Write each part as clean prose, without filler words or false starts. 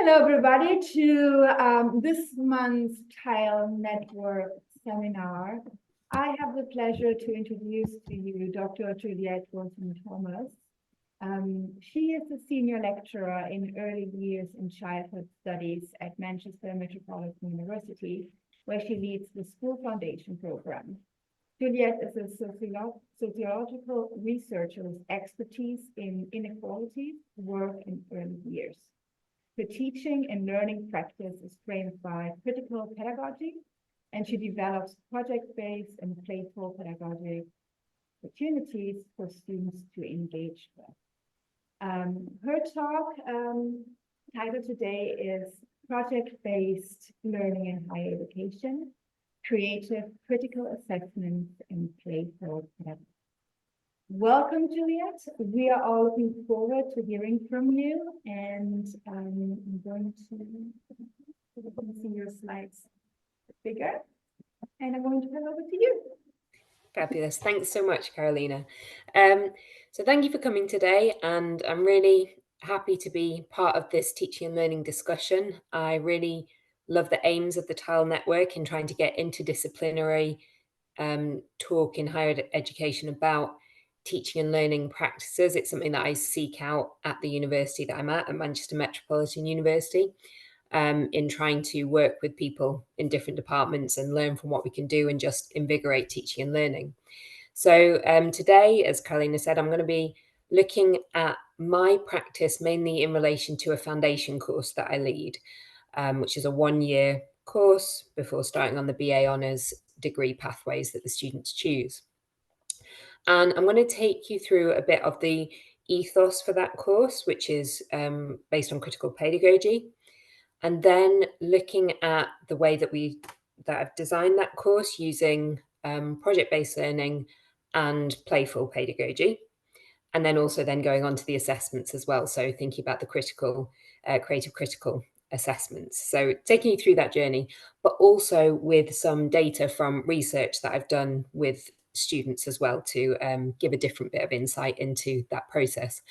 Hello, everybody, to this month's Tile Network seminar. I have the pleasure to introduce to you Dr. Juliette Wilson-Thomas. She is a senior lecturer in early years and childhood studies at Manchester Metropolitan University, where she leads the School Foundation program. Juliette is a sociological researcher with expertise in inequalities, work, and early years. Her teaching and learning practice is framed by critical pedagogy, and she develops project-based and playful pedagogic opportunities for students to engage with. Her talk title today is Project-Based Learning in Higher Education, Creative Critical Assessments and Playful Pedagogy. Welcome, Juliette. We are all looking forward to hearing from you, and I'm going to see your slides bigger, and I'm going to hand over to you. Fabulous. Thanks so much, Carolina. So thank you for coming today, and I'm really happy to be part of this teaching and learning discussion. I really love the aims of the TILE network in trying to get interdisciplinary talk in higher education about teaching and learning practices. It's something that I seek out at the university that I'm at Manchester Metropolitan University, in trying to work with people in different departments and learn from what we can do and just invigorate teaching and learning. So today, as Carolina said, I'm going to be looking at my practice mainly in relation to a foundation course that I lead, which is a one-year course before starting on the BA Honours degree pathways that the students choose. And I'm going to take you through a bit of the ethos for that course, which is based on critical pedagogy, and then looking at the way that I've designed that course using project-based learning and playful pedagogy, and then also going on to the assessments as well. So thinking about the creative critical assessments. So taking you through that journey, but also with some data from research that I've done with students as well to give a different bit of insight into that process.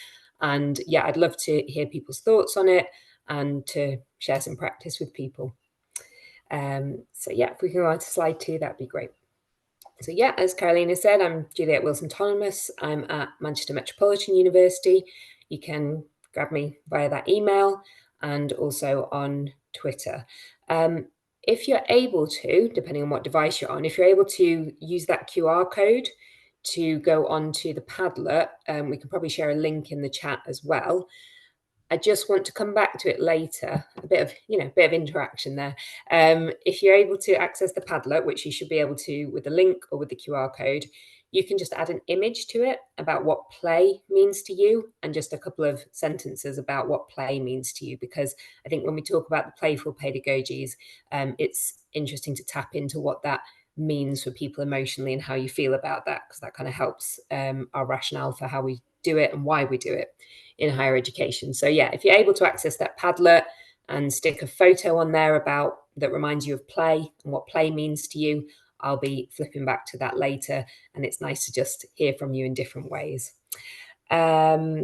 And yeah, I'd love to hear people's thoughts on it and to share some practice with people. So yeah, if we can go on to slide 2, that'd be great. So yeah, as Carolina said, I'm Juliette Wilson-Thomas. I'm at Manchester Metropolitan University. You can grab me via that email and also on Twitter. If you're able to, depending on what device you're on, if you're able to use that QR code to go onto the Padlet, we can probably share a link in the chat as well. I just want to come back to it later, a bit of interaction there. If you're able to access the Padlet, which you should be able to with the link or with the QR code, you can just add an image to it about what play means to you and just a couple of sentences about what play means to you, because I think when we talk about the playful pedagogies, it's interesting to tap into what that means for people emotionally and how you feel about that, because that kind of helps our rationale for how we do it and why we do it in higher education. So yeah, if you're able to access that Padlet and stick a photo on there about that reminds you of play and what play means to you, I'll be flipping back to that later, and it's nice to just hear from you in different ways. Yeah,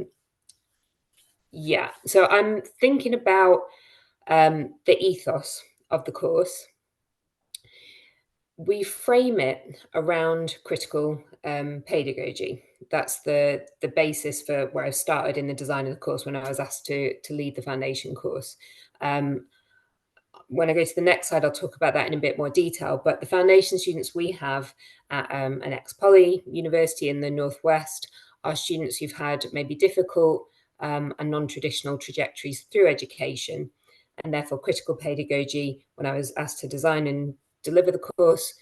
so I'm thinking about the ethos of the course. We frame it around critical pedagogy. That's the basis for where I started in the design of the course when I was asked to lead the foundation course. When I go to the next slide, I'll talk about that in a bit more detail, but the foundation students we have at an ex-poly university in the Northwest are students who've had maybe difficult and non-traditional trajectories through education, and therefore critical pedagogy, when I was asked to design and deliver the course,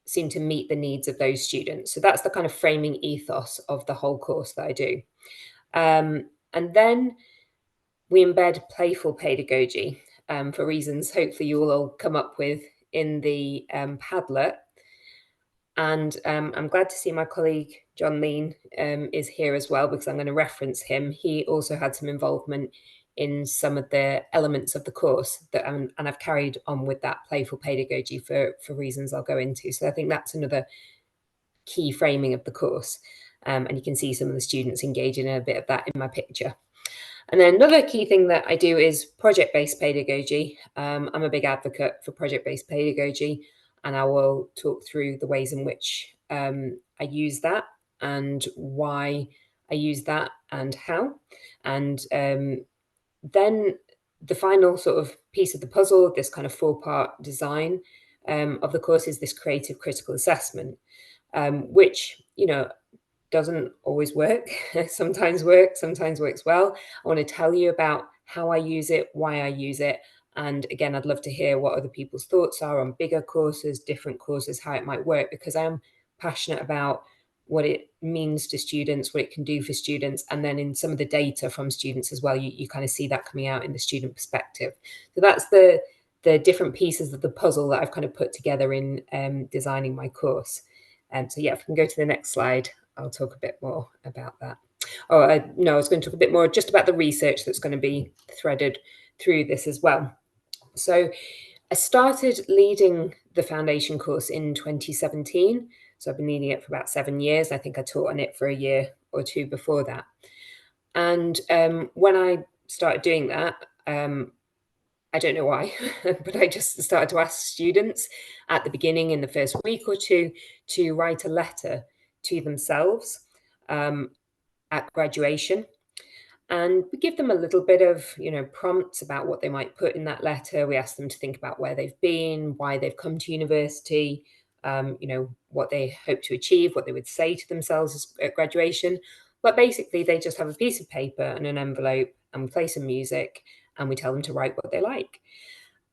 seem to meet the needs of those students. So that's the kind of framing ethos of the whole course that I do. And then we embed playful pedagogy for reasons hopefully you will all come up with in the Padlet. And I'm glad to see my colleague John Lean is here as well, because I'm going to reference him. He also had some involvement in some of the elements of the course that and I've carried on with that playful pedagogy for reasons I'll go into. So I think that's another key framing of the course. And you can see some of the students engaging in a bit of that in my picture. And then another key thing that I do is project-based pedagogy. I'm a big advocate for project-based pedagogy, and I will talk through the ways in which I use that and why I use that and how. And then the final sort of piece of the puzzle, this kind of four-part design of the course, is this creative critical assessment, which, doesn't always work. Sometimes works well. I want to tell you about how I use it, why I use it. And again, I'd love to hear what other people's thoughts are on bigger courses, different courses, how it might work, because I'm passionate about what it means to students, what it can do for students. And then in some of the data from students as well, you kind of see that coming out in the student perspective. So that's the different pieces of the puzzle that I've kind of put together in designing my course. So yeah, if we can go to the next slide, I'll talk a bit more about that. No, I was going to talk a bit more just about the research that's going to be threaded through this as well. So I started leading the foundation course in 2017. So I've been leading it for about 7 years. I think I taught on it for a year or two before that. And when I started doing that, I don't know why, but I just started to ask students at the beginning, in the first week or two, to write a letter to themselves at graduation. And we give them a little bit of, prompts about what they might put in that letter. We ask them to think about where they've been, why they've come to university, what they hope to achieve, what they would say to themselves at graduation. But basically, they just have a piece of paper and an envelope, and we play some music, and we tell them to write what they like.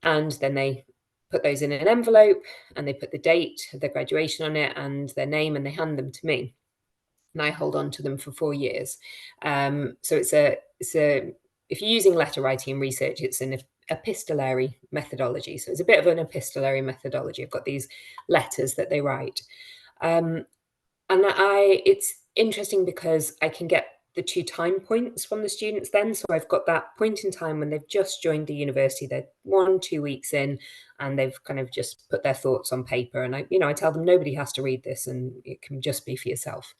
And then they put those in an envelope, and they put the date of their graduation on it and their name, and they hand them to me. And I hold on to them for 4 years. So it's a if you're using letter writing in research, it's an epistolary methodology. So it's a bit of an epistolary methodology. I've got these letters that they write. And it's interesting because I can get the 2 time points from the students then. So I've got that point in time when they've just joined the university, they're 1-2 weeks in, and they've kind of just put their thoughts on paper. And I tell them nobody has to read this, and it can just be for yourself.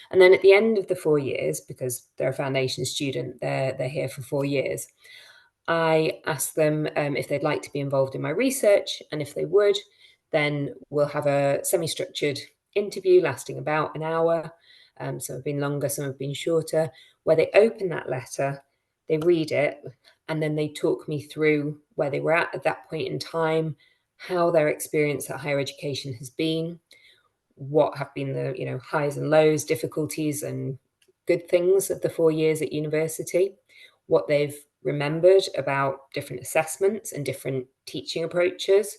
And then at the end of the 4 years, because they're a foundation student, they're here for 4 years, I ask them if they'd like to be involved in my research, and if they would, then we'll have a semi-structured interview lasting about an hour. Some have been longer, some have been shorter, where they open that letter, they read it, and then they talk me through where they were at that point in time, how their experience at higher education has been, what have been the highs and lows, difficulties and good things of the 4 years at university, what they've remembered about different assessments and different teaching approaches.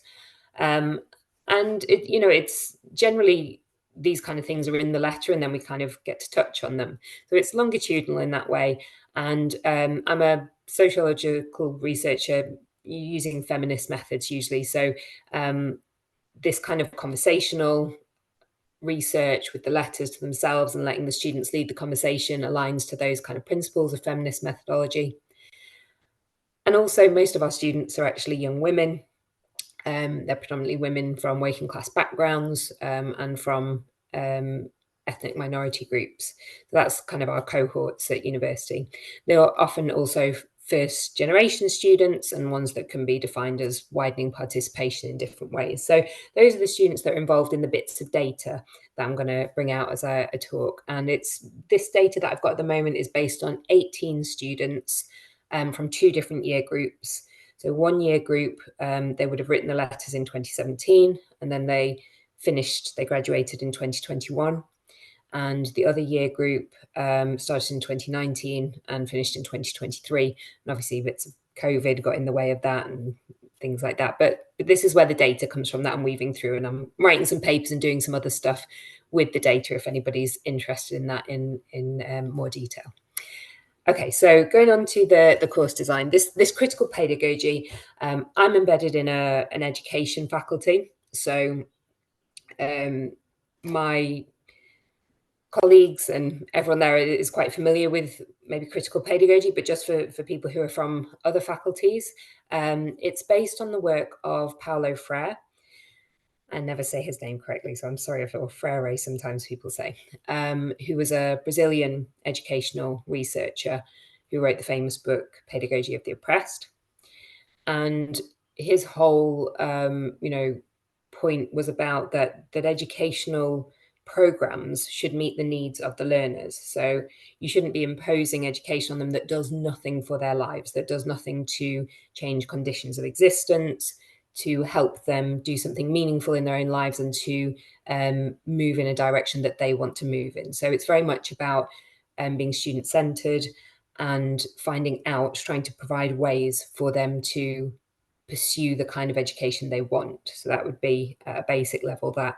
And it's generally these kind of things are in the letter, and then we kind of get to touch on them. So it's longitudinal in that way. And I'm a sociological researcher using feminist methods usually. So this kind of conversational research with the letters to themselves and letting the students lead the conversation aligns to those kind of principles of feminist methodology. And also, most of our students are actually young women. They're predominantly women from working class backgrounds and from ethnic minority groups. So that's kind of our cohorts at university. They are often also first generation students, and ones that can be defined as widening participation in different ways. So those are the students that are involved in the bits of data that I'm going to bring out as a talk. And it's this data that I've got at the moment is based on 18 students from 2 different year groups. So 1 year group, they would have written the letters in 2017, and then they graduated in 2021. And the other year group started in 2019 and finished in 2023. And obviously bits of COVID got in the way of that and things like that. But this is where the data comes from that I'm weaving through, and I'm writing some papers and doing some other stuff with the data if anybody's interested in that in more detail. Okay, so going on to the course design, this critical pedagogy, I'm embedded in an education faculty. So my colleagues and everyone there is quite familiar with maybe critical pedagogy, but just for people who are from other faculties, it's based on the work of Paulo Freire. I never say his name correctly, so I'm sorry if or Freire sometimes people say, who was a Brazilian educational researcher who wrote the famous book, Pedagogy of the Oppressed. And his whole, point was about that educational programs should meet the needs of the learners. So you shouldn't be imposing education on them that does nothing for their lives, that does nothing to change conditions of existence, to help them do something meaningful in their own lives, and to move in a direction that they want to move in. So it's very much about being student-centered and finding out, trying to provide ways for them to pursue the kind of education they want. So that would be at a basic level that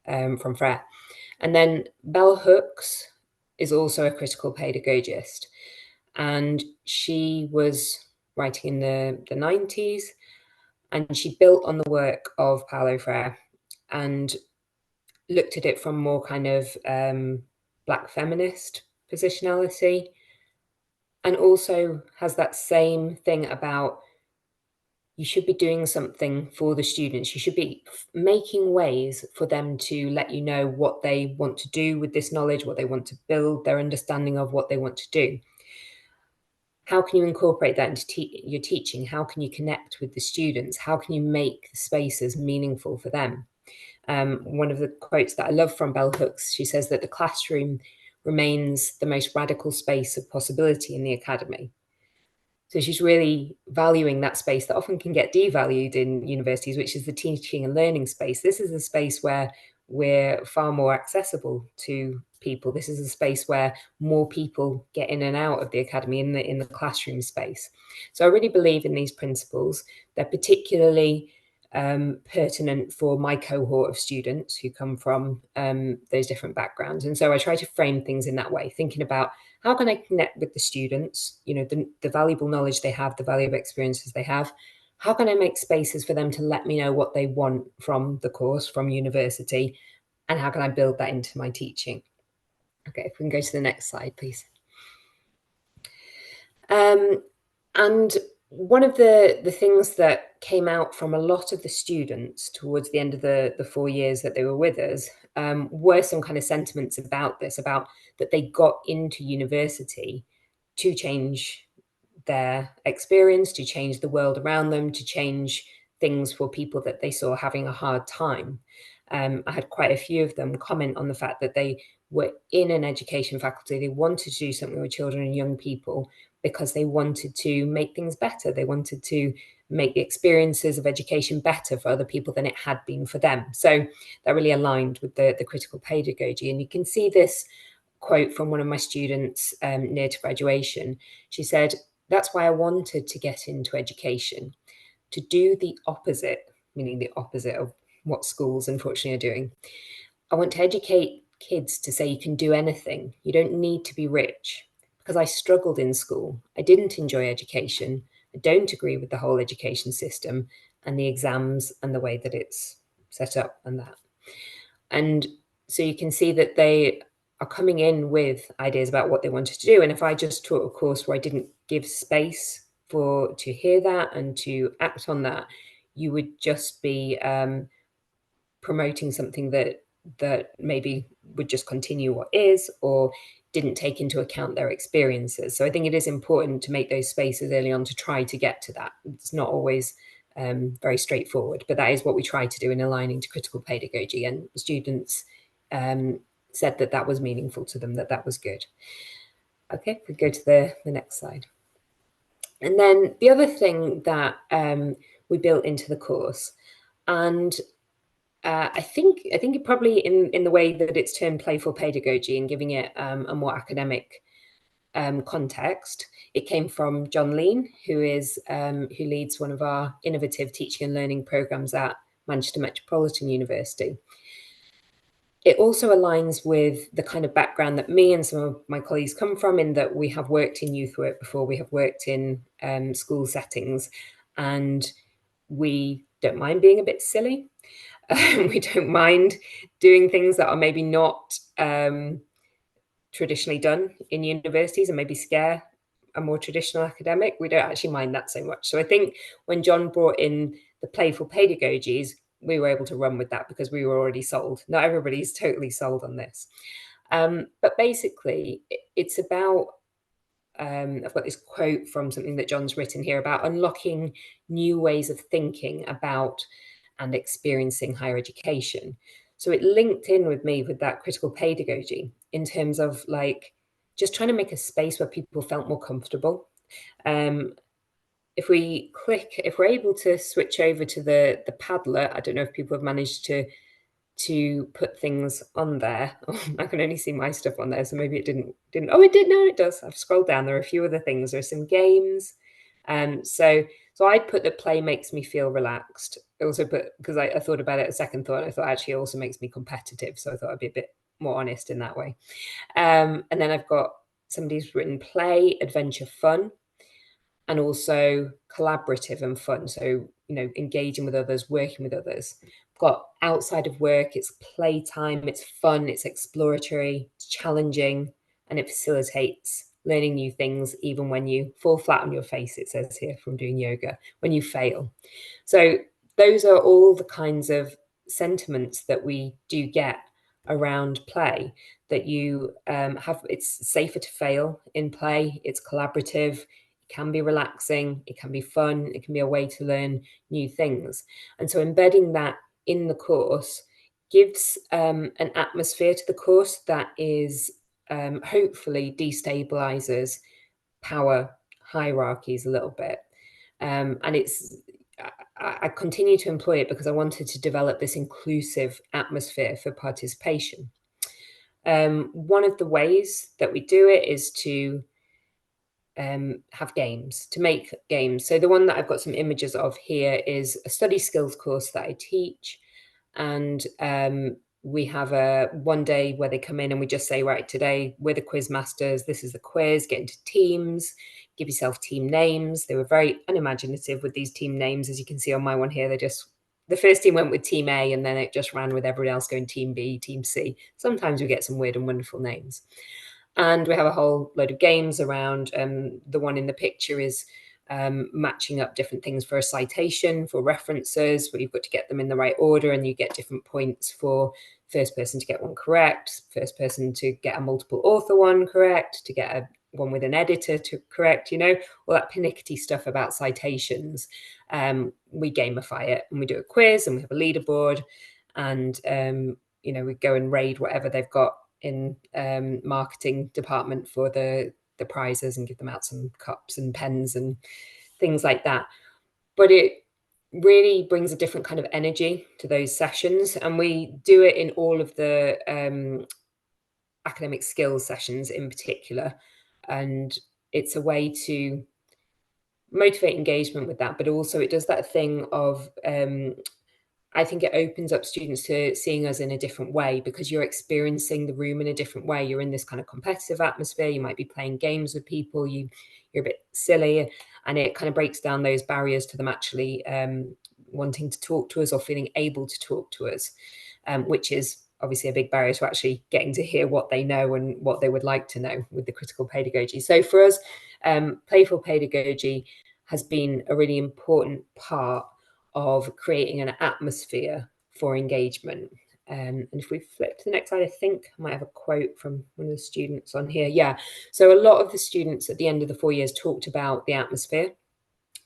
from Freire. And then Bell Hooks is also a critical pedagogist, and she was writing in the 90s, and she built on the work of Paulo Freire and looked at it from more kind of Black feminist positionality, and also has that same thing about you should be doing something for the students. You should be making ways for them to let you know what they want to do with this knowledge, what they want to build, their understanding of what they want to do. How can you incorporate that into your teaching? How can you connect with the students? How can you make the spaces meaningful for them? One of the quotes that I love from Bell Hooks, she says that the classroom remains the most radical space of possibility in the academy. So she's really valuing that space that often can get devalued in universities, which is the teaching and learning space. This is a space where we're far more accessible to people. This is a space where more people get in and out of the academy in the classroom space. So I really believe in these principles. They're particularly pertinent for my cohort of students who come from those different backgrounds. And so I try to frame things in that way, thinking about how can I connect with the students, the valuable knowledge they have, the valuable experiences they have. How can I make spaces for them to let me know what they want from the course, from university, and how can I build that into my teaching? Okay, if we can go to the next slide, please. And one of the things that came out from a lot of the students towards the end of the 4 years that they were with us were some kind of sentiments about this, about that they got into university to change their experience, to change the world around them, to change things for people that they saw having a hard time. I had quite a few of them comment on the fact that they were in an education faculty. They wanted to do something with children and young people because they wanted to make things better. They wanted to make the experiences of education better for other people than it had been for them. So that really aligned with the critical pedagogy. And you can see this quote from one of my students near to graduation. She said, "That's why I wanted to get into education, to do the opposite," meaning the opposite of what schools unfortunately are doing. "I want to educate kids to say you can do anything. You don't need to be rich. Because I struggled in school. I didn't enjoy education. I don't agree with the whole education system and the exams and the way that it's set up and that." And so you can see that they are coming in with ideas about what they wanted to do. And if I just taught a course where I didn't give space to hear that and to act on that, you would just be promoting something that maybe would just continue what is, or didn't take into account their experiences. So I think it is important to make those spaces early on to try to get to that. It's not always very straightforward, but that is what we try to do in aligning to critical pedagogy. And students said that that was meaningful to them, that was good. Okay, if we go to the next slide. And then the other thing that we built into the course, and I think it probably in the way that it's termed playful pedagogy and giving it a more academic context. It came from John Lean, who leads one of our innovative teaching and learning programs at Manchester Metropolitan University. It also aligns with the kind of background that me and some of my colleagues come from, in that we have worked in youth work before, we have worked in school settings, and we don't mind being a bit silly. We don't mind doing things that are maybe not traditionally done in universities and maybe scare a more traditional academic. We don't actually mind that so much. So I think when John brought in the playful pedagogies, we were able to run with that because we were already sold. Not everybody's totally sold on this. But basically, it's about I've got this quote from something that John's written here about unlocking new ways of thinking about and experiencing higher education. So it linked in with me with that critical pedagogy in terms of like just trying to make a space where people felt more comfortable. If we're able to switch over to the Padlet, I don't know if people have managed to put things on there. I can only see my stuff on there, so maybe it didn't. Oh, it did. No, it does. I've scrolled down. There are a few other things. There are some games. So I'd put that play makes me feel relaxed. I also put, because I thought about it a second thought, I thought actually it also makes me competitive. So I thought I'd be a bit more honest in that way. And then I've got somebody's written play, adventure, fun, and also collaborative and fun. So, engaging with others, working with others. Got outside of work, it's playtime, it's fun, it's exploratory, it's challenging, and it facilitates learning new things, even when you fall flat on your face, it says here, from doing yoga, when you fail. So those are all the kinds of sentiments that we do get around play, that you have. It's safer to fail in play, it's collaborative, it can be relaxing, it can be fun, it can be a way to learn new things. And so embedding that in the course gives an atmosphere to the course that is hopefully destabilizes power hierarchies a little bit. And I continue to employ it because I wanted to develop this inclusive atmosphere for participation. One of the ways that we do it is to have games, to make games. So the one that I've got some images of here is a study skills course that I teach. And we have a one day where they come in and we just say, right, today we're the quiz masters. This is the quiz, get into teams, give yourself team names. They were very unimaginative with these team names. As you can see on my one here, the first team went with team A and then it just ran with everyone else going team B, team C. Sometimes we get some weird and wonderful names. And we have a whole load of games around. The one in the picture is matching up different things for a citation, for references, where you've got to get them in the right order, and you get different points for first person to get one correct, first person to get a multiple author one correct, to get one with an editor to correct, all that pernickety stuff about citations. We gamify it and we do a quiz and we have a leaderboard, and we go and raid whatever they've got in marketing department for the prizes and give them out some cups and pens and things like that. But it really brings a different kind of energy to those sessions, and we do it in all of the academic skills sessions in particular. And it's a way to motivate engagement with that, but also it does that thing of I think it opens up students to seeing us in a different way, because you're experiencing the room in a different way. You're in this kind of competitive atmosphere. You might be playing games with people. You're a bit silly, and it kind of breaks down those barriers to them actually wanting to talk to us or feeling able to talk to us, which is obviously a big barrier to actually getting to hear what they know and what they would like to know with the critical pedagogy. So for us, playful pedagogy has been a really important part of creating an atmosphere for engagement. And if we flip to the next slide, I think I might have a quote from one of the students on here. Yeah, so a lot of the students at the end of the 4 years talked about the atmosphere.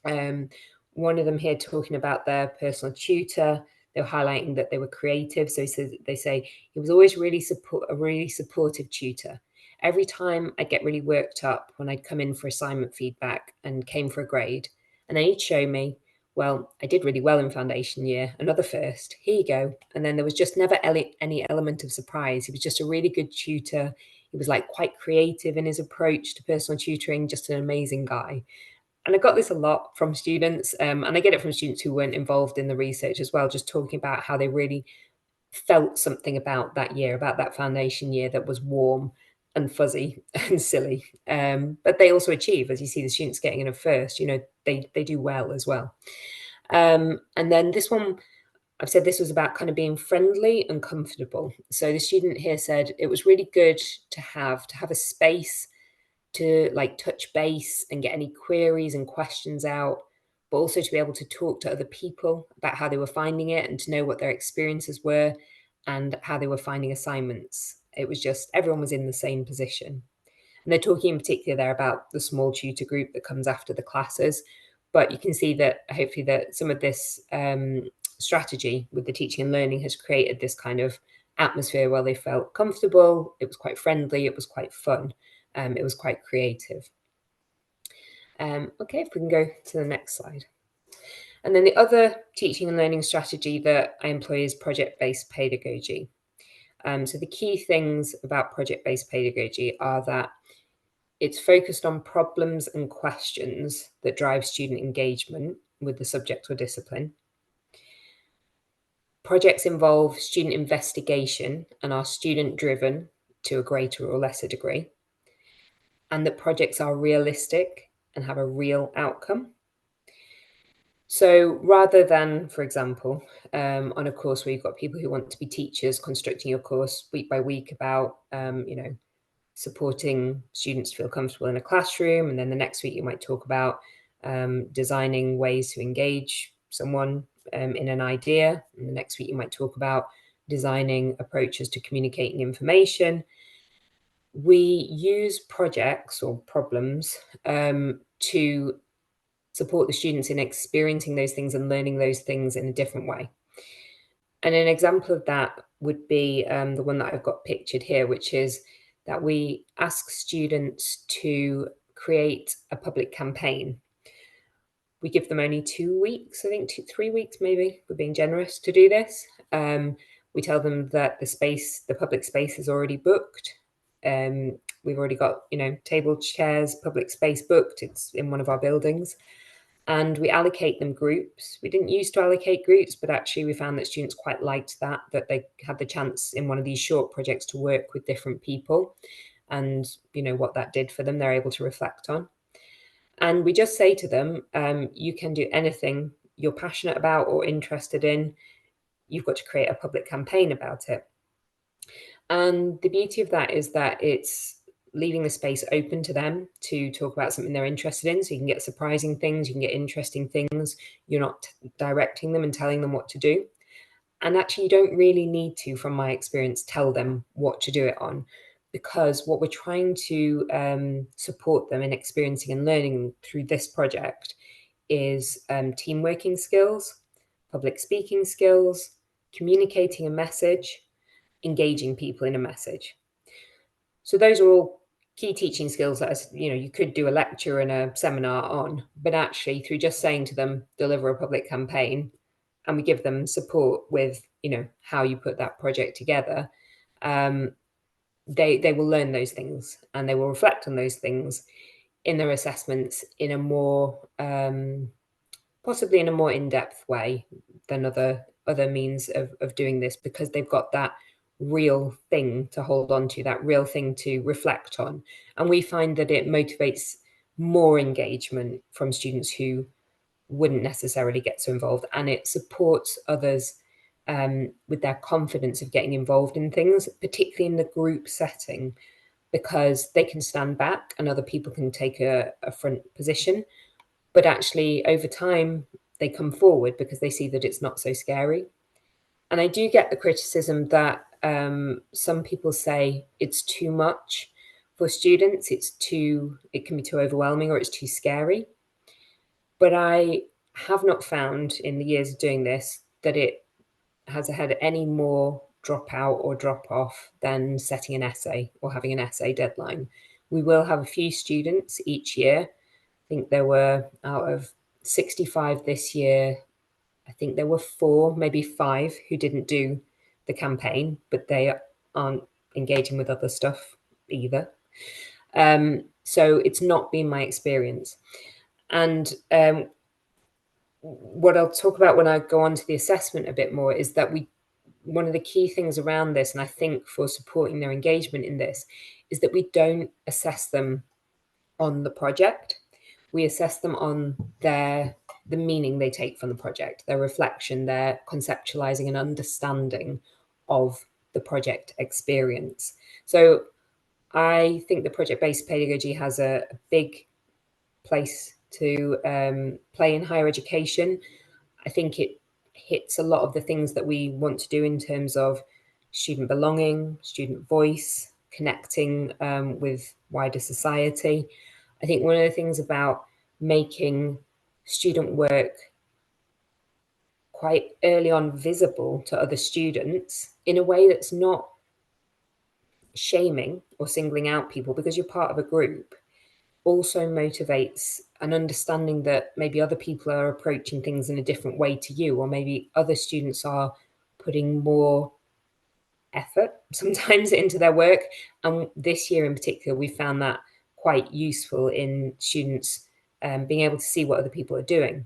One of them here talking about their personal tutor. They were highlighting that they were creative. So they say he was always a really supportive tutor. Every time I'd get really worked up when I'd come in for assignment feedback and came for a grade, and then he'd show me, well, I did really well in foundation year, another first, here you go. And then there was just never any element of surprise. He was just a really good tutor. He was like quite creative in his approach to personal tutoring, just an amazing guy. And I got this a lot from students, and I get it from students who weren't involved in the research as well, just talking about how they really felt something about that year, about that foundation year, that was warm and fuzzy and silly. But they also achieve, as you see the students getting in a first, they do well as well. And then this one, I've said this was about kind of being friendly and comfortable. So the student here said it was really good to have a space to like touch base and get any queries and questions out, but also to be able to talk to other people about how they were finding it and to know what their experiences were and how they were finding assignments. It was just, everyone was in the same position. And they're talking in particular there about the small tutor group that comes after the classes. But you can see that hopefully that some of this strategy with the teaching and learning has created this kind of atmosphere where they felt comfortable, it was quite friendly, it was quite fun, it was quite creative. Okay, if we can go to the next slide. And then the other teaching and learning strategy that I employ is project-based pedagogy. So the key things about project-based pedagogy are that it's focused on problems and questions that drive student engagement with the subject or discipline. Projects involve student investigation and are student-driven to a greater or lesser degree, and that projects are realistic and have a real outcome. So rather than, for example, on a course where you've got people who want to be teachers constructing your course week by week about, supporting students to feel comfortable in a classroom, and then the next week you might talk about designing ways to engage someone in an idea, and the next week you might talk about designing approaches to communicating information. We use projects or problems to support the students in experiencing those things and learning those things in a different way. And an example of that would be the one that I've got pictured here, which is that we ask students to create a public campaign. We give them only 2 weeks, I think 3 weeks maybe, we're being generous to do this. We tell them that the public space is already booked. We've already got, table, chairs, public space booked. It's in one of our buildings. And we allocate them groups. We didn't used to allocate groups, but actually we found that students quite liked that they had the chance in one of these short projects to work with different people, and what that did for them, they're able to reflect on. And we just say to them, you can do anything you're passionate about or interested in. You've got to create a public campaign about it. And the beauty of that is that it's leaving the space open to them to talk about something they're interested in. So you can get surprising things, you can get interesting things. You're not directing them and telling them what to do. And actually, you don't really need to, from my experience, tell them what to do it on, because what we're trying to support them in experiencing and learning through this project is team working skills, public speaking skills, communicating a message, engaging people in a message. So those are all key teaching skills that you could do a lecture and a seminar on, but actually through just saying to them, deliver a public campaign, and we give them support with how you put that project together, they will learn those things and they will reflect on those things in their assessments in a more possibly in a more in-depth way than other means of doing this, because they've got that real thing to hold on to, that real thing to reflect on. And we find that it motivates more engagement from students who wouldn't necessarily get so involved, and it supports others with their confidence of getting involved in things, particularly in the group setting, because they can stand back and other people can take a front position. But actually, over time, they come forward because they see that it's not so scary. And I do get the criticism that some people say it's too much for students. It can be too overwhelming, or it's too scary. But I have not found in the years of doing this that it has had any more dropout or drop off than setting an essay or having an essay deadline. We will have a few students each year. I think there were, out of 65 this year, I think there were 4, maybe 5 who didn't do the campaign, but they aren't engaging with other stuff either. So it's not been my experience. And what I'll talk about when I go on to the assessment a bit more is that one of the key things around this, and I think for supporting their engagement in this, is that we don't assess them on the project. We assess them on the meaning they take from the project, their reflection, their conceptualizing and understanding of the project experience. So I think the project-based pedagogy has a big place to play in higher education. I think it hits a lot of the things that we want to do in terms of student belonging, student voice, connecting with wider society. I think one of the things about making student work quite early on visible to other students in a way that's not shaming or singling out people because you're part of a group also motivates an understanding that maybe other people are approaching things in a different way to you, or maybe other students are putting more effort sometimes into their work. And this year in particular, we found that quite useful in students being able to see what other people are doing.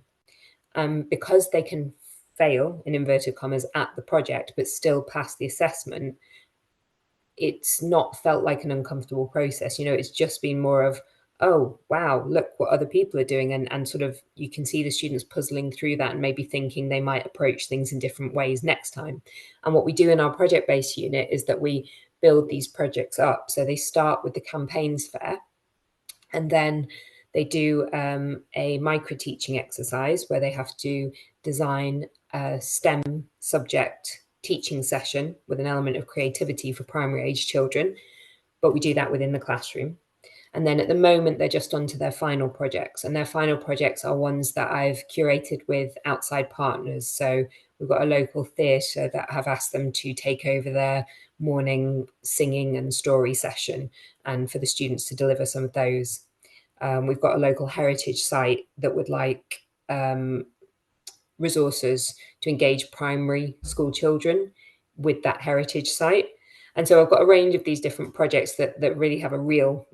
Because they can fail, in inverted commas, at the project, but still pass the assessment, it's not felt like an uncomfortable process. It's just been more of, oh, wow, look what other people are doing. And sort of, you can see the students puzzling through that and maybe thinking they might approach things in different ways next time. And what we do in our project-based unit is that we build these projects up. So they start with the campaigns fair, and then they do a micro-teaching exercise where they have to design a STEM subject teaching session with an element of creativity for primary age children, but we do that within the classroom. And then at the moment, they're just on to their final projects, and their final projects are ones that I've curated with outside partners. So we've got a local theatre that have asked them to take over their morning singing and story session, and for the students to deliver some of those. We've got a local heritage site that would like resources to engage primary school children with that heritage site. And so I've got a range of these different projects that really have a real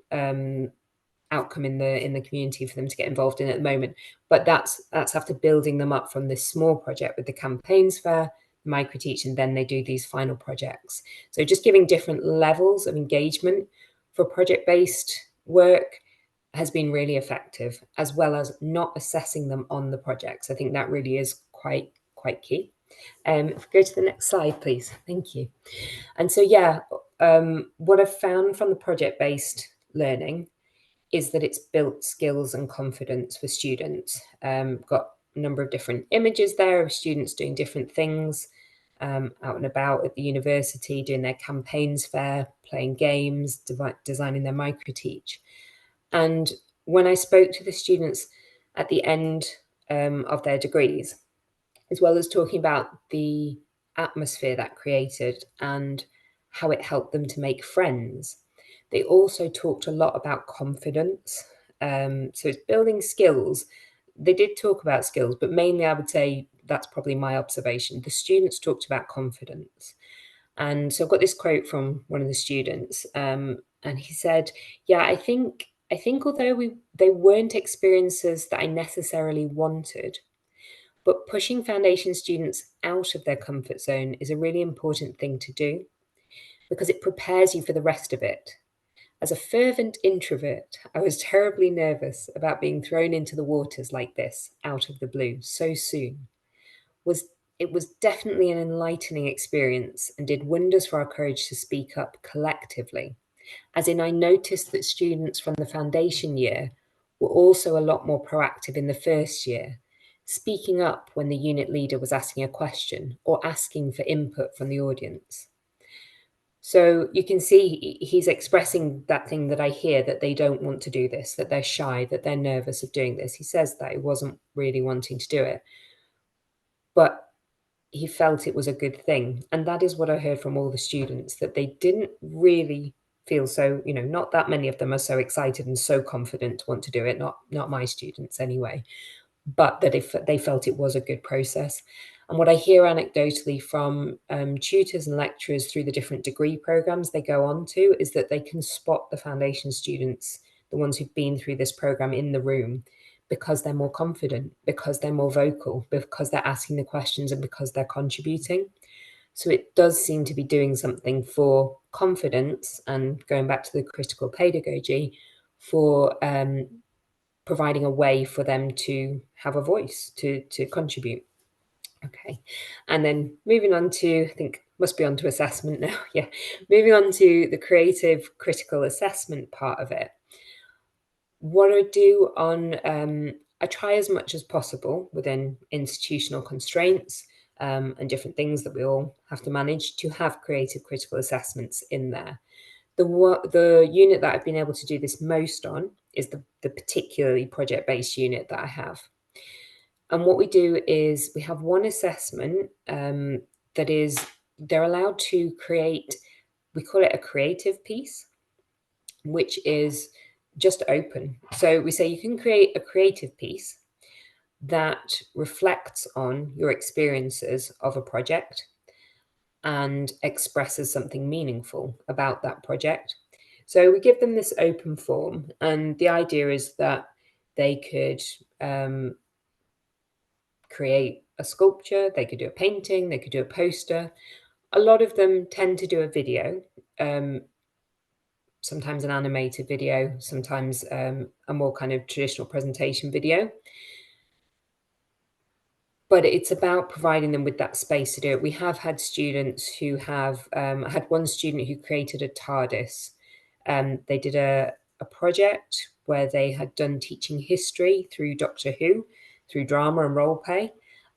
outcome in the community for them to get involved in at the moment. But that's after building them up from this small project with the campaigns fair, micro teach, and then they do these final projects. So just giving different levels of engagement for project-based work has been really effective, as well as not assessing them on the projects. I think that really is quite key. If we go to the next slide, please. Thank you. And so, yeah, what I've found from the project-based learning is that it's built skills and confidence for students. Got a number of different images there of students doing different things out and about at the university, doing their campaigns fair, playing games, designing their micro-teach. And when I spoke to the students at the end of their degrees, as well as talking about the atmosphere that created and how it helped them to make friends, they also talked a lot about confidence. So it's building skills. They did talk about skills, but mainly I would say that's probably my observation. The students talked about confidence. And so I've got this quote from one of the students, and he said, yeah, I think although they weren't experiences that I necessarily wanted, but pushing foundation students out of their comfort zone is a really important thing to do because it prepares you for the rest of it. As a fervent introvert, I was terribly nervous about being thrown into the waters like this, out of the blue, so soon. It was definitely an enlightening experience and did wonders for our courage to speak up collectively. As in, I noticed that students from the foundation year were also a lot more proactive in the first year, speaking up when the unit leader was asking a question or asking for input from the audience. So you can see he's expressing that thing that I hear, that they don't want to do this, that they're shy, that they're nervous of doing this. He says that he wasn't really wanting to do it, but he felt it was a good thing. And that is what I heard from all the students, that they didn't really feel so, not that many of them are so excited and so confident to want to do it, not my students anyway, but that if they felt it was a good process. And what I hear anecdotally from tutors and lecturers through the different degree programs they go on to is that they can spot the foundation students, the ones who've been through this program, in the room, because they're more confident, because they're more vocal, because they're asking the questions, and because they're contributing. So it does seem to be doing something for confidence, and going back to the critical pedagogy, for providing a way for them to have a voice, to contribute. Okay, and then moving on to, I think must be on to assessment now. Yeah, moving on to the creative critical assessment part of it. What I do on, I try as much as possible within institutional constraints and different things that we all have to manage, to have creative critical assessments in there. The unit that I've been able to do this most on is the particularly project-based unit that I have. And what we do is we have one assessment that is, they're allowed to create, we call it a creative piece, which is just open. So we say you can create a creative piece that reflects on your experiences of a project and expresses something meaningful about that project. So we give them this open form, and the idea is that they could create a sculpture, they could do a painting, they could do a poster. A lot of them tend to do a video, sometimes an animated video, sometimes a more kind of traditional presentation video. But it's about providing them with that space to do it. We have had students who have, I had one student who created a TARDIS. They did a project where they had done teaching history through Doctor Who, through drama and role play.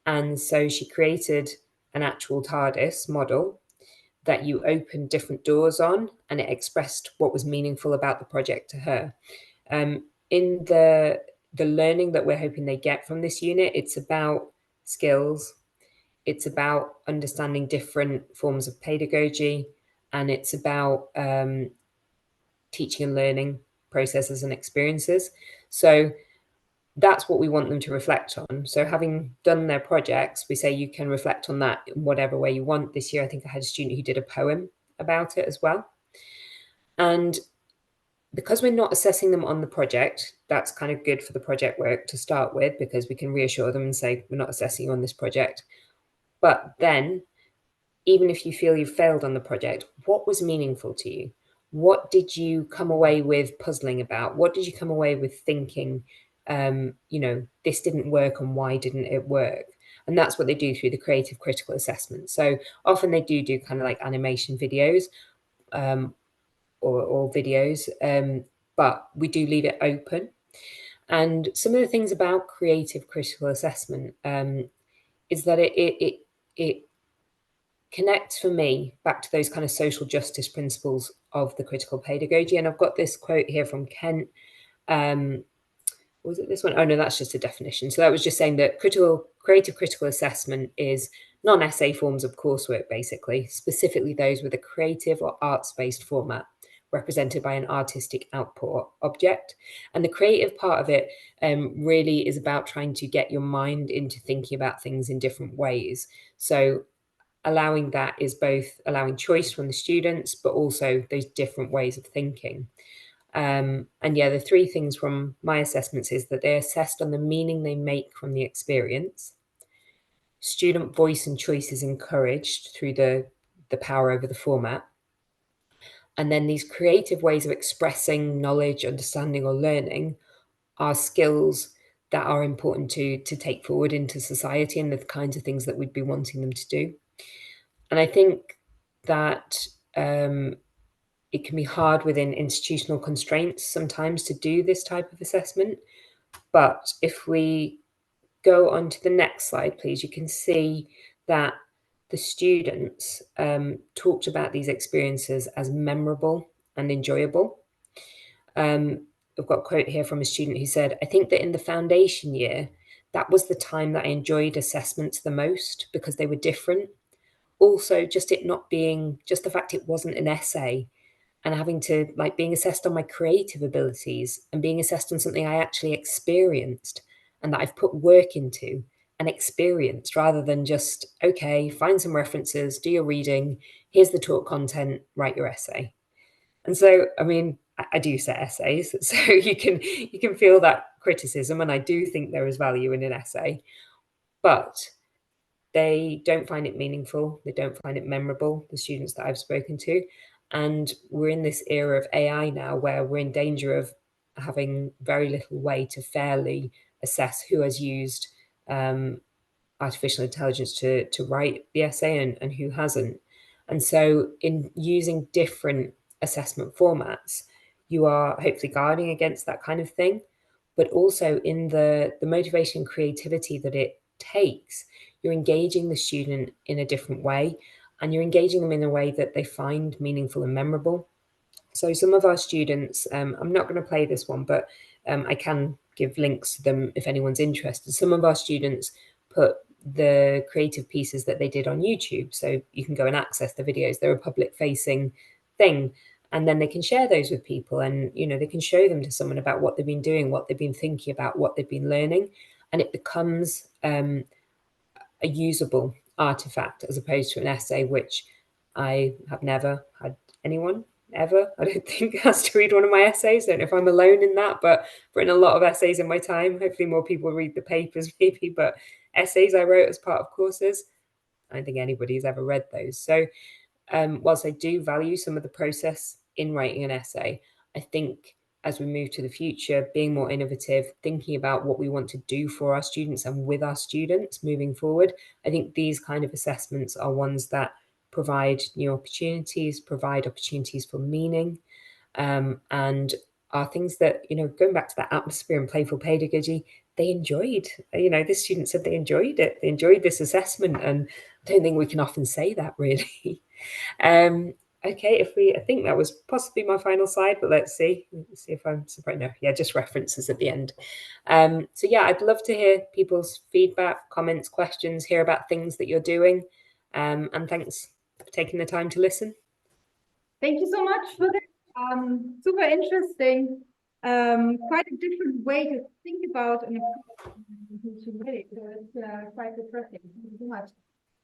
And so she created an actual TARDIS model that you opened different doors on, and it expressed what was meaningful about the project to her. In the learning that we're hoping they get from this unit, it's about skills, it's about understanding different forms of pedagogy, and it's about teaching and learning processes and experiences. So that's what we want them to reflect on. So having done their projects, we say you can reflect on that in whatever way you want. This year, I think I had a student who did a poem about it as well. And because we're not assessing them on the project, that's kind of good for the project work to start with, because we can reassure them and say, we're not assessing you on this project. But then, even if you feel you've failed on the project, what was meaningful to you? What did you come away with puzzling about? What did you come away with thinking, this didn't work, and why didn't it work? And that's what they do through the creative critical assessment. So often they do kind of like animation videos, or videos, but we do leave it open. And some of the things about creative critical assessment is that it connects for me back to those kind of social justice principles of the critical pedagogy. And I've got this quote here from Kent. Was it this one? Oh no, that's just a definition. So that was just saying that creative critical assessment is non-essay forms of coursework, basically, specifically those with a creative or arts-based format represented by an artistic output object. And the creative part of it really is about trying to get your mind into thinking about things in different ways. So allowing that is both allowing choice from the students, but also those different ways of thinking. And yeah, the three things from my assessments is that they're assessed on the meaning they make from the experience. Student voice and choice is encouraged through the power over the format. And then these creative ways of expressing knowledge, understanding, or learning are skills that are important to take forward into society, and the kinds of things that we'd be wanting them to do. And I think that it can be hard within institutional constraints sometimes to do this type of assessment. But if we go on to the next slide, please, you can see that the students talked about these experiences as memorable and enjoyable. I've got a quote here from a student who said, I think that in the foundation year, that was the time that I enjoyed assessments the most, because they were different. Also, just it not being, just the fact it wasn't an essay, and having to like being assessed on my creative abilities and being assessed on something I actually experienced and that I've put work into and experienced, rather than just, okay, find some references, do your reading, here's the talk content, write your essay. And so, I mean, I do set essays, so you can feel that criticism, and I do think there is value in an essay, but they don't find it meaningful. They don't find it memorable, the students that I've spoken to. And we're in this era of AI now where we're in danger of having very little way to fairly assess who has used artificial intelligence to write the essay and who hasn't. And so in using different assessment formats, you are hopefully guarding against that kind of thing, but also in the motivation and creativity that it takes, you're engaging the student in a different way, and you're engaging them in a way that they find meaningful and memorable. So some of our students, I'm not going to play this one, but I can give links to them if anyone's interested. Some of our students put the creative pieces that they did on YouTube, so you can go and access the videos. They're a public facing thing, and then they can share those with people, and they can show them to someone about what they've been doing, what they've been thinking about, what they've been learning, and it becomes a usable artifact as opposed to an essay, which I have never had anyone ever, I don't think, has to read one of my essays. I don't know if I'm alone in that, but I've written a lot of essays in my time. Hopefully more people read the papers maybe, but essays I wrote as part of courses, I don't think anybody's ever read those. So whilst I do value some of the process in writing an essay, I think as we move to the future, being more innovative, thinking about what we want to do for our students and with our students moving forward, I think these kind of assessments are ones that provide new opportunities, provide opportunities for meaning, and are things that, going back to that atmosphere and playful pedagogy, they enjoyed. The students said they enjoyed it. They enjoyed this assessment, and I don't think we can often say that really. Okay, I think that was possibly my final slide, but let's see if I'm surprised. No, yeah, just references at the end. So yeah, I'd love to hear people's feedback, comments, questions, hear about things that you're doing. And thanks for taking the time to listen. Thank you so much for that. Super interesting. Quite a different way to think about an way. So it's quite refreshing. Thank you so much.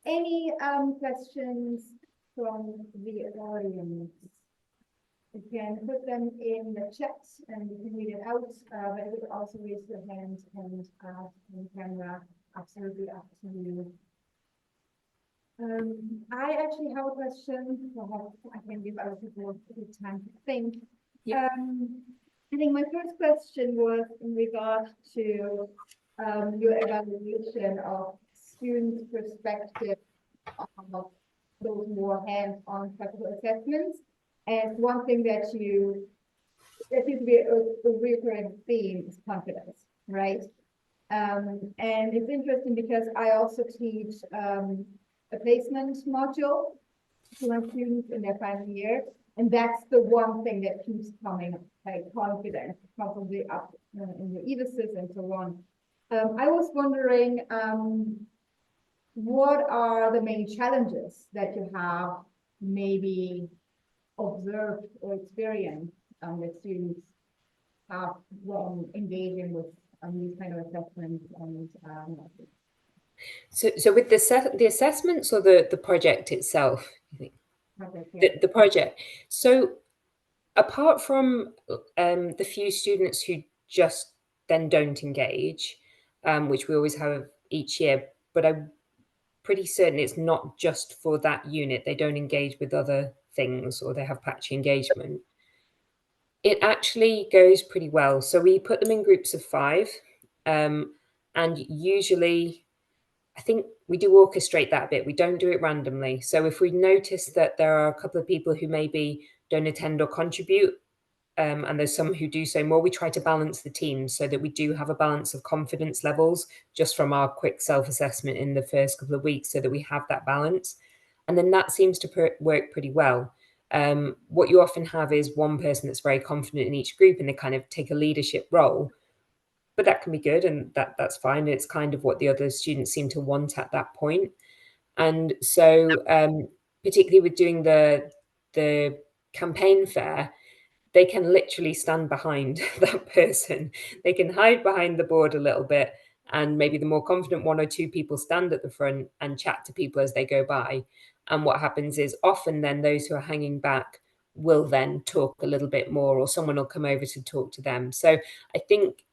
Any questions from the audience? You can put them in the chat and you can read it out, but you could also raise your hand and ask on camera. Absolutely up to you. I actually have a question. Perhaps I can give other people a bit time to think. Yeah. I think my first question was in regard to your evaluation of students' perspective of those more hands-on practical assessments. And one thing that seems to be a recurring theme is confidence, right? And it's interesting because I also teach a placement module to my students in their final year. And that's the one thing that keeps coming up, like confidence, probably up in the EVSs and so on. I was wondering, what are the main challenges that you have maybe observed or experienced that students have when engaging with these kind of assessments and So with the assessments or the project itself, you think? project, yeah. The project. So apart from the few students who just then don't engage, which we always have each year, but I'm pretty certain it's not just for that unit. They don't engage with other things or they have patchy engagement. It actually goes pretty well. So we put them in groups of 5, and usually I think we do orchestrate that a bit. We don't do it randomly. So if we notice that there are a couple of people who maybe don't attend or contribute, and there's some who do so more, we try to balance the teams so that we do have a balance of confidence levels just from our quick self-assessment in the first couple of weeks so that we have that balance. And then that seems to work pretty well. What you often have is one person that's very confident in each group and they kind of take a leadership role, but that can be good and that's fine. It's kind of what the other students seem to want at that point. And so particularly with doing the campaign fair, they can literally stand behind that person. They can hide behind the board a little bit, and maybe the more confident 1 or 2 people stand at the front and chat to people as they go by. And what happens is often then those who are hanging back will then talk a little bit more, or someone will come over to talk to them. So I think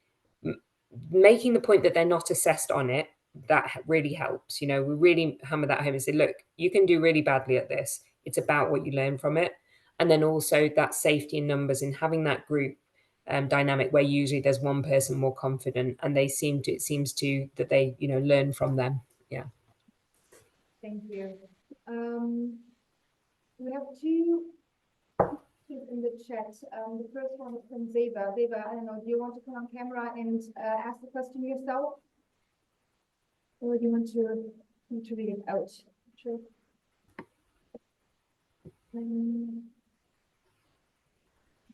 making the point that they're not assessed on it, that really helps. We really hammer that home and say, look, you can do really badly at this. It's about what you learn from it. And then also that safety in numbers and having that group dynamic where usually there's one person more confident and it seems to that they learn from them. Yeah. Thank you. We have 2 in the chat. The first one is from Zeba. Zeba, I don't know, do you want to come on camera and ask the question yourself? Or do you want to read it out? Sure.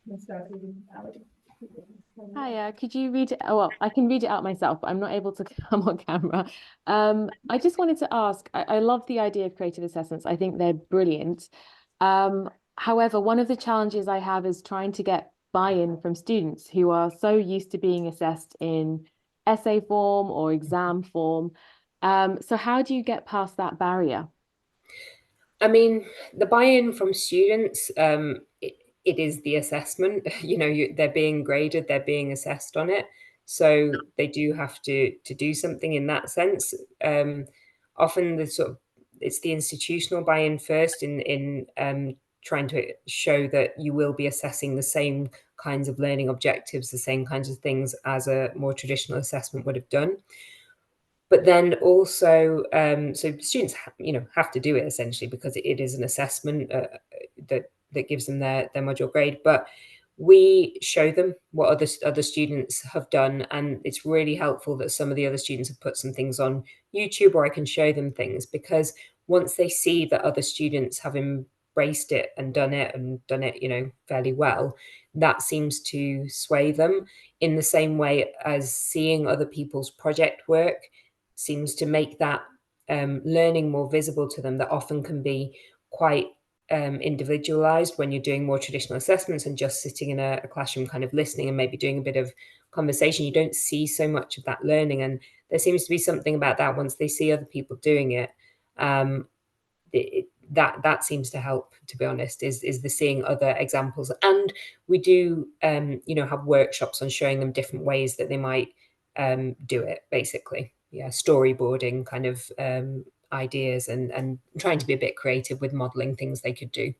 can start reading out. Hiya, could you read it? Oh, well, I can read it out myself, but I'm not able to come on camera. I just wanted to ask, I love the idea of creative assessments. I think they're brilliant. However, one of the challenges I have is trying to get buy-in from students who are so used to being assessed in essay form or exam form. So how do you get past that barrier? I mean, the buy-in from students, it is the assessment. They're being graded, they're being assessed on it, so they do have to do something in that sense. Often it's the institutional buy-in first in trying to show that you will be assessing the same kinds of learning objectives, the same kinds of things as a more traditional assessment would have done. But then also, so students, have to do it essentially because it is an assessment that gives them their module grade. But we show them what other students have done, and it's really helpful that some of the other students have put some things on YouTube, or I can show them things, because once they see that other students have embraced it and done it fairly well, that seems to sway them in the same way as seeing other people's project work seems to make that learning more visible to them. That often can be quite individualized when you're doing more traditional assessments and just sitting in a classroom kind of listening and maybe doing a bit of conversation. You don't see so much of that learning, and there seems to be something about that once they see other people doing it. That seems to help, to be honest, is the seeing other examples. And we do have workshops on showing them different ways that they might do it, basically. Yeah, storyboarding kind of ideas and trying to be a bit creative with modeling things they could do.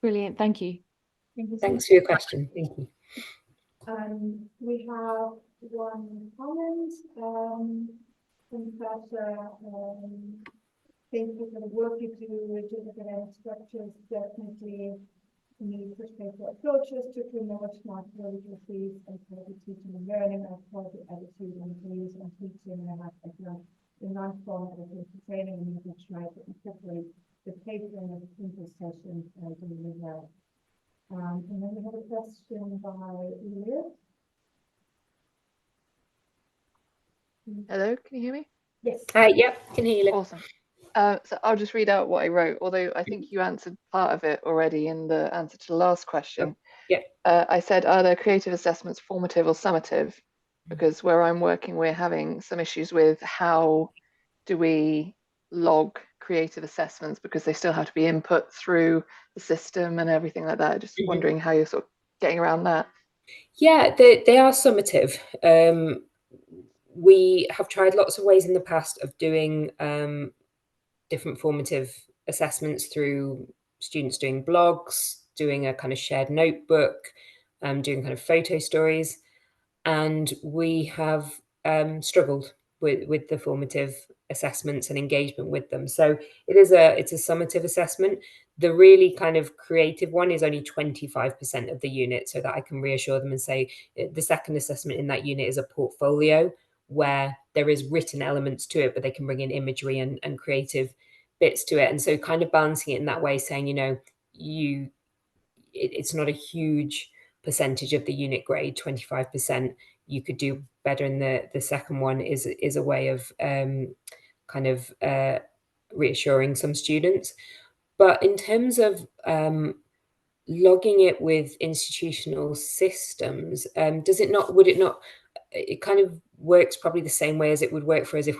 Brilliant, thank you. Thanks for your question. Thank you. We have one comment from Sasha. Thank you for the work you do with academic structures. Definitely need perspective approaches to promote smart literacies and quality teaching and learning, of quality attitude and views on teaching and background in non-formal education training, and we can try to incorporate the playfulness into sessions really well. And then we have a question by Liv. Hello, can you hear me? Yes. Yep, can hear you. Awesome. So I'll just read out what I wrote, although I think you answered part of it already in the answer to the last question. Yeah. I said, are there creative assessments formative or summative? Because where I'm working, we're having some issues with how do we log creative assessments, because they still have to be input through the system and everything like that. Just wondering how you're sort of getting around that. Yeah, they are summative. We have tried lots of ways in the past of doing different formative assessments through students doing blogs, doing a kind of shared notebook, doing kind of photo stories. And we have struggled with the formative assessments and engagement with them. So it's a summative assessment. The really kind of creative one is only 25% of the unit, so that I can reassure them and say the second assessment in that unit is a portfolio where there is written elements to it, but they can bring in imagery and creative bits to it. And so kind of balancing it in that way, saying, it's not a huge percentage of the unit grade, 25%. You could do better in the second one is a way of kind of reassuring some students. But in terms of logging it with institutional systems, it kind of works probably the same way as it would work for us if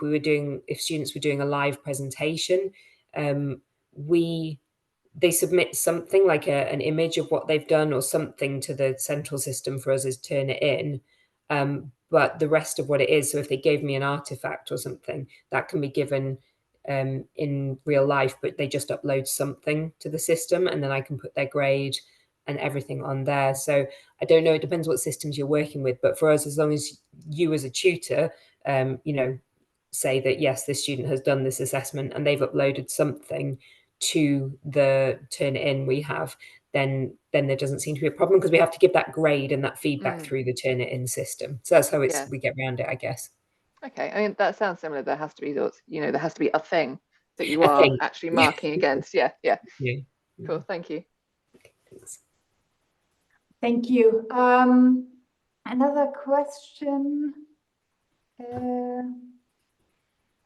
students were doing a live presentation. They submit something like an image of what they've done or something to the central system for us is turn it in. But the rest of what it is, so if they gave me an artifact or something, that can be given in real life, but they just upload something to the system and then I can put their grade and everything on there. So I don't know, it depends what systems you're working with, but for us, as long as you as a tutor, say that, yes, this student has done this assessment and they've uploaded something to the turn it in we have, then there doesn't seem to be a problem, because we have to give that grade and that feedback through the turn it in system. So that's how we get around it, I guess. Okay, I mean, that sounds similar. There has to be those, there has to be a thing that you A are thing. actually marking against. Yeah. Yeah. Cool, thank you. Thanks. Thank you. Another question.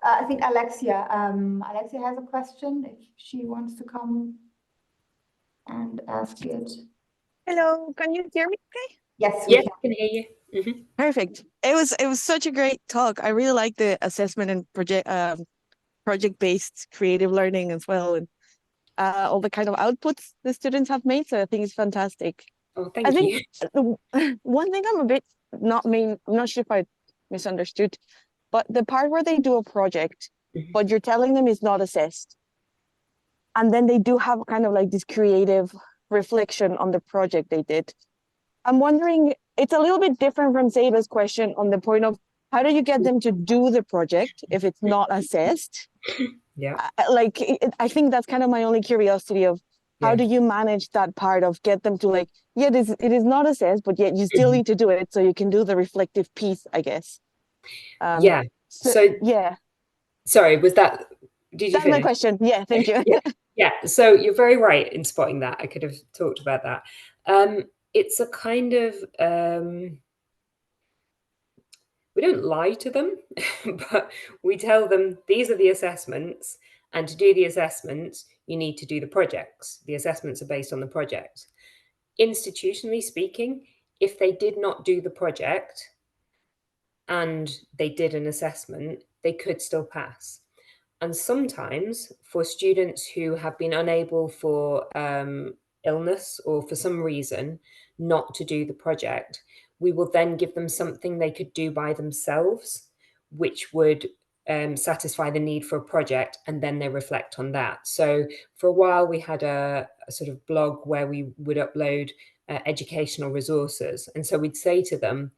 I think Alexia. Alexia has a question if she wants to come and ask it. Hello, can you hear me okay? Yes, we Yeah, can. I can hear you. Mhm. Perfect. It was such a great talk. I really like the assessment and project-based creative learning as well, and all the kind of outputs the students have made. So I think it's fantastic. Oh, I thank think you. the one thing I'm not sure if I misunderstood, but the part where they do a project, Mhm. but you're telling them it's not assessed, and then they do have kind of like this creative reflection on the project they did. I'm wondering, it's a little bit different from Saba's question on the point of how do you get them to do the project if it's not assessed? Yeah, I think that's kind of my only curiosity of how yeah. do you manage that part of get them to like, yeah, it is not assessed, but yet you still Mhm. need to do it so you can do the reflective piece, I guess. Yeah. So So, yeah, sorry, did you that's my finish? question. Yeah, thank you. Yeah, yeah. So you're very right in spotting that. I could have talked about that. It's a kind of we don't lie to them, but we tell them these are the assessments, and to do the assessments, you need to do the projects. The assessments are based on the projects. Institutionally speaking, if they did not do the project and they did an assessment, they could still pass. And sometimes for students who have been unable for illness or for some reason not to do the project, we will then give them something they could do by themselves, which would satisfy the need for a project, and then they reflect on that. So for a while, we had a sort of blog where we would upload educational resources. And so we'd say to them,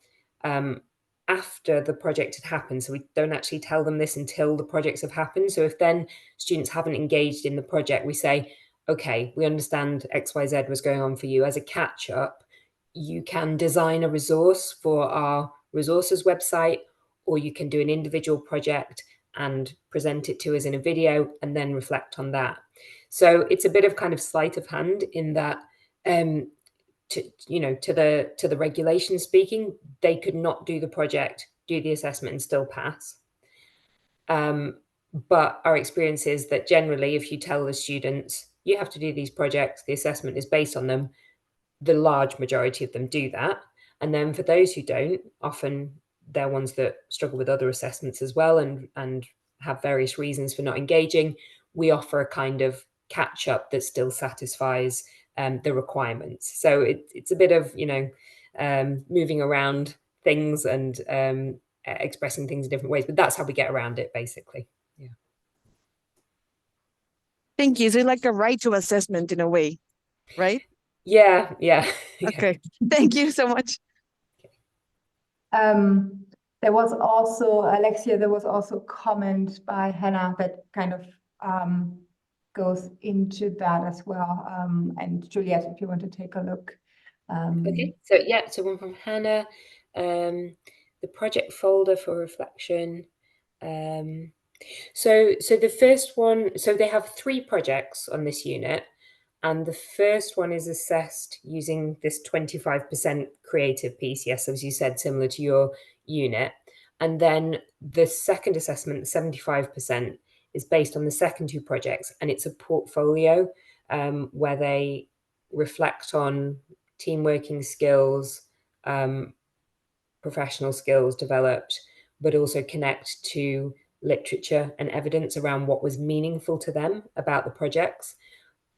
after the project had happened. So we don't actually tell them this until the projects have happened. So if then students haven't engaged in the project, we say, okay, we understand XYZ was going on for you. As a catch up, you can design a resource for our resources website, or you can do an individual project and present it to us in a video and then reflect on that. So it's a bit of kind of sleight of hand in that to the regulation speaking, they could not do the project, do the assessment, and still pass. But our experience is that generally, if you tell the students you have to do these projects, the assessment is based on them, the large majority of them do that. And then for those who don't, often they're ones that struggle with other assessments as well and have various reasons for not engaging. We offer a kind of catch up that still satisfies the requirements. So it's a bit of, moving around things and expressing things in different ways, but that's how we get around it, basically. Yeah. Thank you. So it's like a right to assessment in a way, right? Yeah. Okay. Thank you so much. There was also, Alexia, there was also a comment by Hannah that kind of goes into that as well. And Juliet, if you want to take a look. Okay, so one from Hannah, the project folder for reflection. So the first one, so they have 3 projects on this unit, and the first one is assessed using this 25% creative piece. Yes, as you said, similar to your unit. And then the second assessment, 75%, is based on the second 2 projects, and it's a portfolio where they reflect on team working skills, professional skills developed, but also connect to literature and evidence around what was meaningful to them about the projects.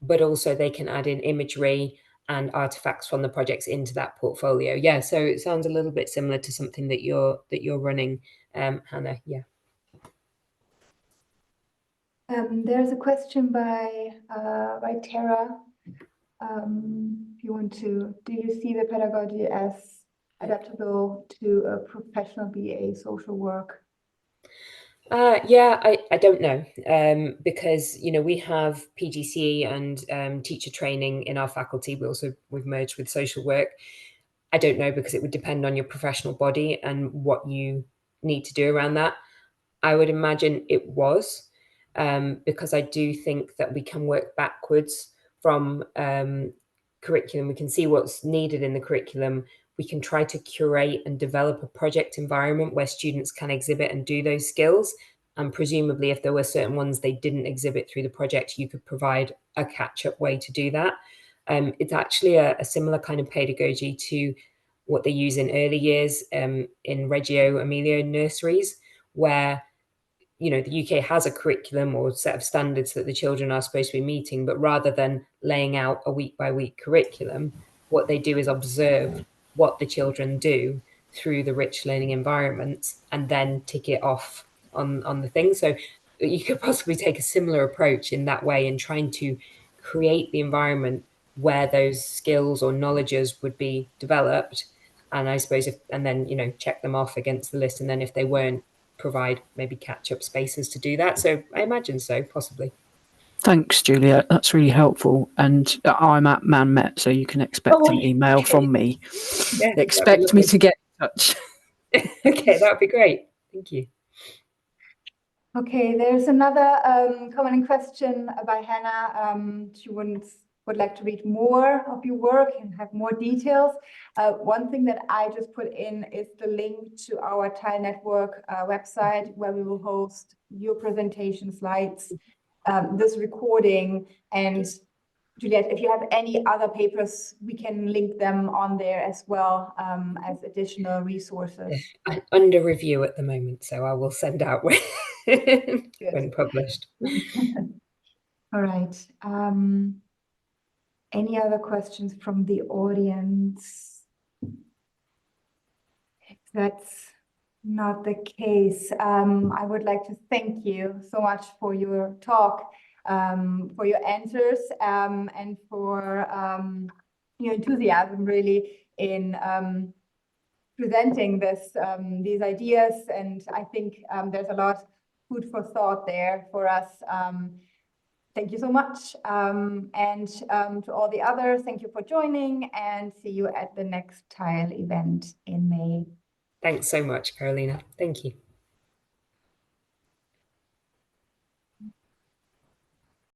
But also they can add in imagery and artifacts from the projects into that portfolio. Yeah, so it sounds a little bit similar to something that you're running, Hannah. Yeah. There's a question by Tara. If you want to, do you see the pedagogy as adaptable to a professional BA social work? Yeah, I don't know, because we have PGCE and teacher training in our faculty. We've merged with social work. I don't know, because it would depend on your professional body and what you need to do around that. I would imagine it was, because I do think that we can work backwards from curriculum, we can see what's needed in the curriculum. We can try to curate and develop a project environment where students can exhibit and do those skills. And presumably, if there were certain ones they didn't exhibit through the project, you could provide a catch-up way to do that. It's actually a similar kind of pedagogy to what they use in early years in Reggio Emilia nurseries, where the UK has a curriculum or set of standards that the children are supposed to be meeting, but rather than laying out a week by week curriculum, what they do is observe what the children do through the rich learning environments and then tick it off on the thing. So you could possibly take a similar approach in that way in trying to create the environment where those skills or knowledges would be developed. And I suppose and then check them off against the list. And then if they weren't, provide maybe catch-up spaces to do that. So I imagine so, possibly. Thanks, Julia. That's really helpful. And I'm at ManMet, so you can expect an email from me. Yeah, expect me to get in touch. Okay, that would be great. Thank you. Okay, there's another common question by Hannah. She would like to read more of your work and have more details. One thing that I just put in is the link to our Tile Network website, where we will host your presentation slides, this recording, and Juliet, if you have any other papers, we can link them on there as well as additional resources. I'm under review at the moment, so I will send out when published. All right. Any other questions from the audience? If that's not the case, I would like to thank you so much for your talk, for your answers, and for your enthusiasm really in presenting these ideas. And I think there's a lot of food for thought there for us. Thank you so much. And to all the others, thank you for joining, and see you at the next Tile event in May. Thanks so much, Carolina. Thank you.